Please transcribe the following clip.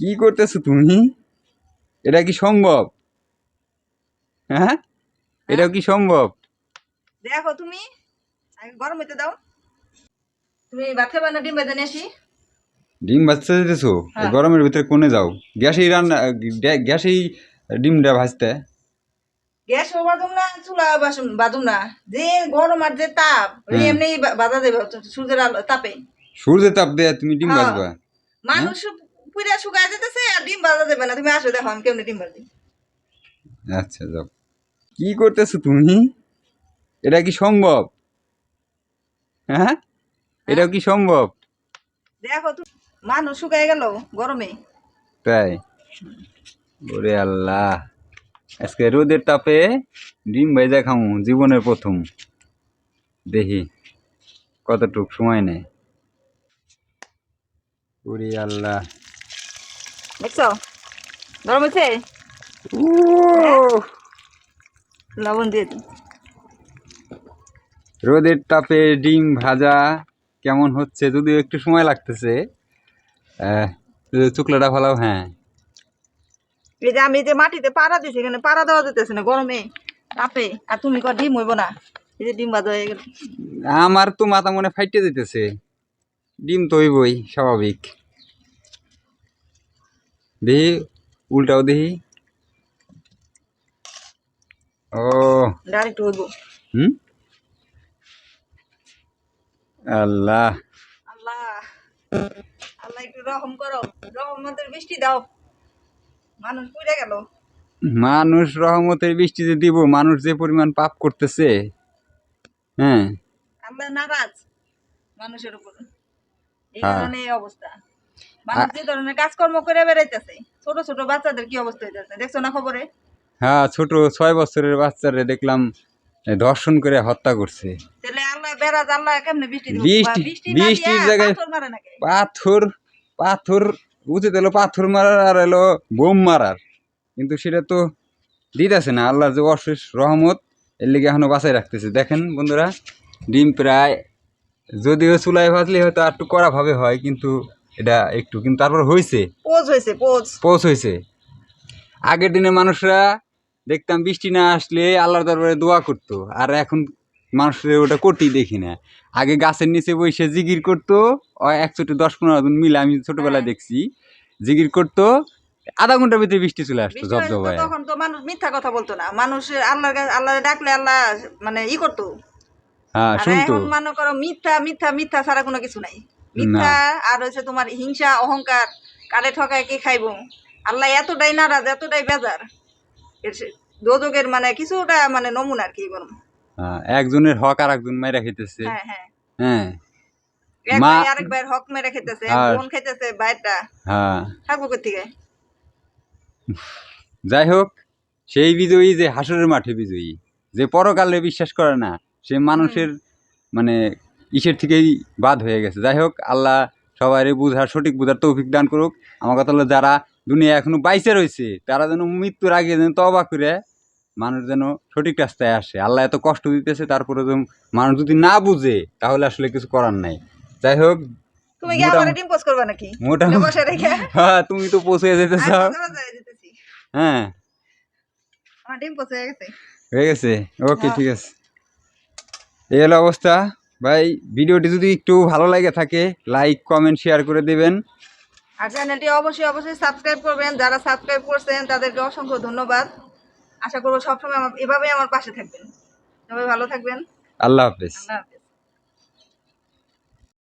কি করতেছো তুমি? এটা কি সম্ভব? হ্যাঁ, এটা কি সম্ভব? দেখো তুমি আগে গরম হইতে দাও। তুমি ভাত খাবে না ডিম ভেজে নিয়ে আসি? ডিম ভাজতে যেতেছো? এই হ্যাঁ। গরমের ভিতরে কোনে যাও? গ্যাসেই রান্না, গ্যাসেই ডিমটা ভাজতে। গ্যাস বাজুম না, চুলা বাজুম না, যে গরম আর যে তাপ হ্যাঁ, এমনি বাজা দেবে সূর্যের তাপে। সূর্যের তাপ দিয়ে তুমি ডিম হ্যাঁ, ভাজবা? হ্যাঁ, মানুষ পুরা শুকায় যেতেছে আর ডিম বাজা দেবে না। তুমি আসো দেখো আমি কেমনি ডিম ভাজি। আচ্ছা যাও। কি করতেছো তুমি? এটা কি সম্ভব? হ্যাঁ, হ্যাঁ, এটাও কি সম্ভব? দেখো তুমি মানুষ শুকায় গেল গরমে। তাই? ওরে আল্লাহ, আজকে রোদের তাপে ডিম ভাজা খামু জীবনের প্রথম। দেখি কতটুক সময় নেয়। ওরে আল্লাহ, দেখছো গরম হয়েছে? লবণ দিয়ে দিই। রোদের তাপে ডিম ভাজা কেমন হচ্ছে? যদিও একটু সময় লাগতেছে। শুক্লাটা ভালো। হ্যাঁ, এই যে আমি যে মাটিতে পাড়া দিছি, এখানে পাড়া দেওয়া যেতেছে না গরমে তাপে, আর তুমি কর ডিম হইব না। এই যে ডিম ভাজা হয়ে গেল। আমার তো মাথা মনে ফাইটে যেতেছে। ডিম তো হইবই স্বাভাবিক। দেখি, উল্টাও দেখি। ও, ডাইরেক্ট হইব। হুম, আল্লাহ। আল্লাহ, আল্লাহ একটু রহম করো, রহমতের বৃষ্টি দাও। মানুষ পুড়ে গেল। মানুষ রহমতের বৃষ্টি যে দিব, মানুষ যে পরিমাণ পাপ করতেছে। হ্যাঁ, আল্লাহ নারাজ মানুষের উপর, এই হ্যাঁ, কারণে এই অবস্থা। মানুষ যে ধরনের কাজকর্ম করে বেড়াইতেছে, ছোট ছোট বাচ্চাদের কি অবস্থা হইতেছে দেখছো না খবরে? হ্যাঁ, ছোট 6 বছরের বাচ্চারে দেখলাম ধর্ষণ করে হত্যা করছে। তাহলে আল্লাহ বেড়াজ, আল্লাহ কেমনে বৃষ্টি দিব? বৃষ্টি, বৃষ্টি না দিয়া বৃষ্টির জায়গায় পাথর মারে নাকি? পাথর, পাথর উচিত হলো পাথর মারার আর এলো বোম মারার, কিন্তু সেটা তো দিতেছে না। আল্লাহর যে অশেষ রহমত, এর লিগে এখনো বাঁচাই রাখতেছে। দেখেন বন্ধুরা, ডিম প্রায়, যদিও চুলায় ভাজলে হয়তো আর একটু কড়া ভাবে হয়, কিন্তু এটা একটু, কিন্তু তারপর হয়েছে, পোজ হয়েছে, পোজ। পৌঁছ হয়েছে। আগের দিনে মানুষরা দেখতাম বৃষ্টি না আসলে আল্লাহর দরবারে দোয়া করতো, আর এখন মানুষের ওটা করতেই দেখি না। আগে গাছের নিচে বসে জিগির করতো, 1 10-15 জন মিলে, আমি ছোটবেলায় হ্যাঁ, দেখছি জিগির করতো, আধা ঘন্টার ভিতরে বৃষ্টি চলে আসতো বৃষ্টি হয়েছে তো জবজবায়। তখন তো মানুষ মিথ্যা কথা বলতো না। মানুষ আল্লাহর কাছে, আল্লাহ ডাকলে আল্লাহ মানে ই করতো। হ্যাঁ, আর শুনতো। এখন মনে করো মিথ্যা মিথ্যা মিথ্যা ছাড়া কোনো কিছু নাই। না, মিথ্যা আর হচ্ছে তোমার হিংসা, অহংকার, কারে ঠকায় কে খাইবো। আল্লাহ এতটাই নারাজ, এতটাই বেজার। দোজকের মানে কিছুটা মানে নমুনা আর কি বলবো। একজনের হক আর একজন মাইরা খেতেছে। হ্যাঁ, হ্যাঁ, হ্যাঁ, এক মা, ভাই আরেক ভাইয়ের হক মেরে খেতেছে, এক আর বোন খেতেছে ভাইটা। হ্যাঁ, থাকবো কোথেকে? যাই হোক, সেই বিজয়ী যে হাসরের মাঠে বিজয়ী, যে পরকালে বিশ্বাস করে না, সে হুম। মানুষের মানে ইসের থেকেই বাদ হয়ে গেছে। যাই হোক, আল্লাহ সবারই বুঝার, সঠিক বুঝার তৌফিক দান করুক। আমার কথা হলো, যারা দুনিয়া এখনো বাইচে রয়েছে, তারা যেন মৃত্যুর আগে যেন তওবা করে মানুষ যেন সঠিক রাস্তায় আসে। আল্লাহ এত কষ্ট দিতেছে, তারপরে যেন মানুষ যদি না বুঝে, তাহলে আসলে কিছু করার নাই। যাই হোক, তুমি কি আমার মোটামুটি, ডিম পোস্ট করবা নাকি? মোটামুটি, বসে রেখে হ্যাঁ, তুমি তো পৌঁছে যেতেছ। আমি মাঝে মাঝে যেতেছি। হ্যাঁ, আমার ডিম পোস্ট হয়ে গেছে। হয়ে গেছে। ওকে, হ্যাঁ। ঠিক আছে। এই হলো অবস্থা। ভাই, ভিডিওটি যদি একটু ভালো লাগে থাকে, লাইক কমেন্ট শেয়ার করে দিবেন। আর চ্যানেলটি অবশ্যই অবশ্যই সাবস্ক্রাইব করবেন। যারা সাবস্ক্রাইব করছেন তাদেরকে অসংখ্য ধন্যবাদ। আশা করবো সবসময় এভাবেই আমার পাশে থাকবেন। সবাই ভালো থাকবেন। আল্লাহ হাফেজ। আল্লাহ হাফেজ।